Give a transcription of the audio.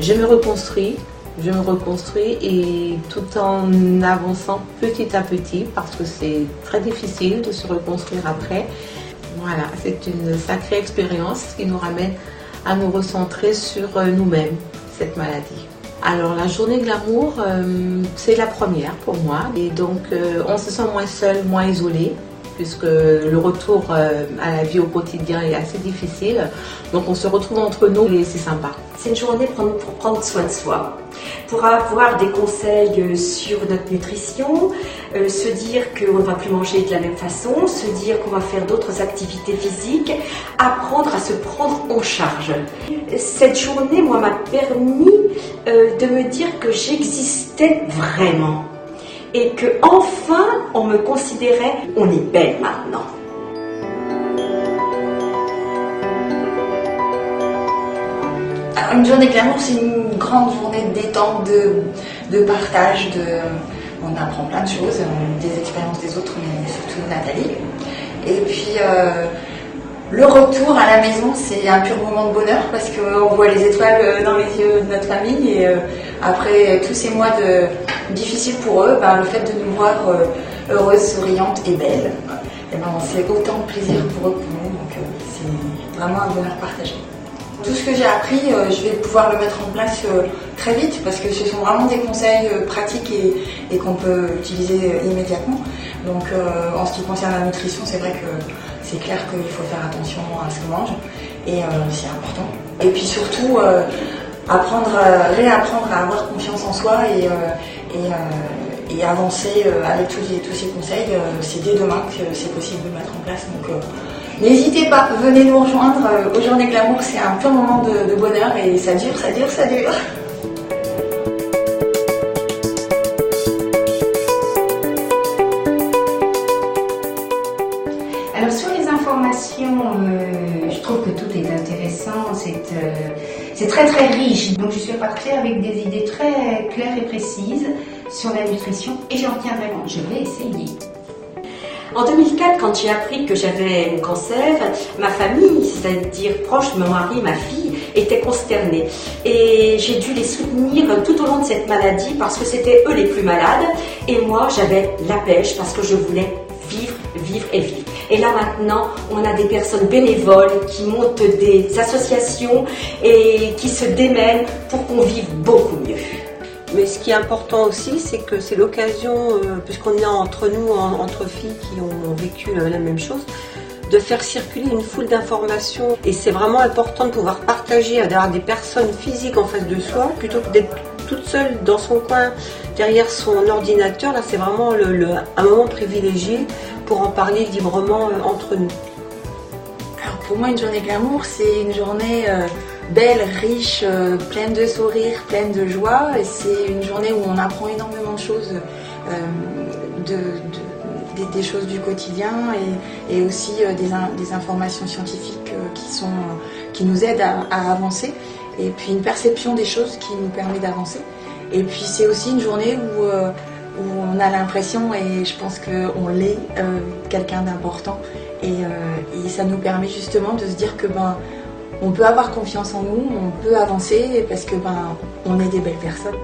je me reconstruis et tout en avançant petit à petit parce que c'est très difficile de se reconstruire après. Voilà, c'est une sacrée expérience qui nous ramène à nous recentrer sur nous-mêmes, cette maladie. Alors la journée de l'amour, c'est la première pour moi et donc on se sent moins seul, moins isolé puisque le retour à la vie au quotidien est assez difficile. Donc on se retrouve entre nous et c'est sympa. C'est une journée pour prendre soin de soi, pour avoir des conseils sur notre nutrition, se dire qu'on ne va plus manger de la même façon, se dire qu'on va faire d'autres activités physiques, apprendre à se prendre en charge. Cette journée, moi, m'a permis de me dire que j'existais vraiment et que enfin on me considérait, on est belle maintenant. Alors, une journée de l'amour, c'est une grande journée de détente, de partage, on apprend plein de choses, des expériences des autres, mais surtout Nathalie. Et puis le retour à la maison, c'est un pur moment de bonheur parce qu'on voit les étoiles dans les yeux de notre famille et après tous ces mois difficiles pour eux, le fait de nous voir heureuses, souriantes et belles, c'est autant de plaisir pour eux que pour nous, donc c'est vraiment un bonheur partagé. Tout ce que j'ai appris, je vais pouvoir le mettre en place très vite parce que ce sont vraiment des conseils pratiques et qu'on peut utiliser immédiatement. Donc en ce qui concerne la nutrition, c'est vrai que c'est clair qu'il faut faire attention à ce qu'on mange et c'est important. Et puis surtout, réapprendre à avoir confiance en soi et avancer avec tous ces conseils. C'est dès demain que c'est possible de mettre en place. Donc n'hésitez pas, venez nous rejoindre aux Journées de l'amour, c'est un pur moment de bonheur et ça dure, ça dure, ça dure. Alors sur les informations, je trouve que tout est intéressant, c'est très très riche. Donc je suis repartie avec des idées très claires et précises sur la nutrition et j'en retiendrai compte, je vais essayer. En 2004, quand j'ai appris que j'avais un cancer, ma famille, c'est-à-dire proche de mon mari, ma fille, était consternée. Et j'ai dû les soutenir tout au long de cette maladie parce que c'était eux les plus malades. Et moi, j'avais la pêche parce que je voulais vivre, vivre et vivre. Et là maintenant, on a des personnes bénévoles qui montent des associations et qui se démènent pour qu'on vive beaucoup mieux. Mais ce qui est important aussi, c'est que c'est l'occasion, puisqu'on est entre nous, entre filles qui ont vécu la même chose, de faire circuler une foule d'informations. Et c'est vraiment important de pouvoir partager, d'avoir des personnes physiques en face de soi, plutôt que d'être toute seule dans son coin, derrière son ordinateur. Là, c'est vraiment un moment privilégié pour en parler librement entre nous. Alors pour moi, une journée de l'amour, c'est une journée belle, riche, pleine de sourires, pleine de joie. Et c'est une journée où on apprend énormément de choses, des choses du quotidien et aussi des informations scientifiques qui nous aident à avancer. Et puis une perception des choses qui nous permet d'avancer. Et puis c'est aussi une journée où on a l'impression, et je pense qu'on l'est, quelqu'un d'important. Et ça nous permet justement de se dire que on peut avoir confiance en nous, on peut avancer parce que on est des belles personnes.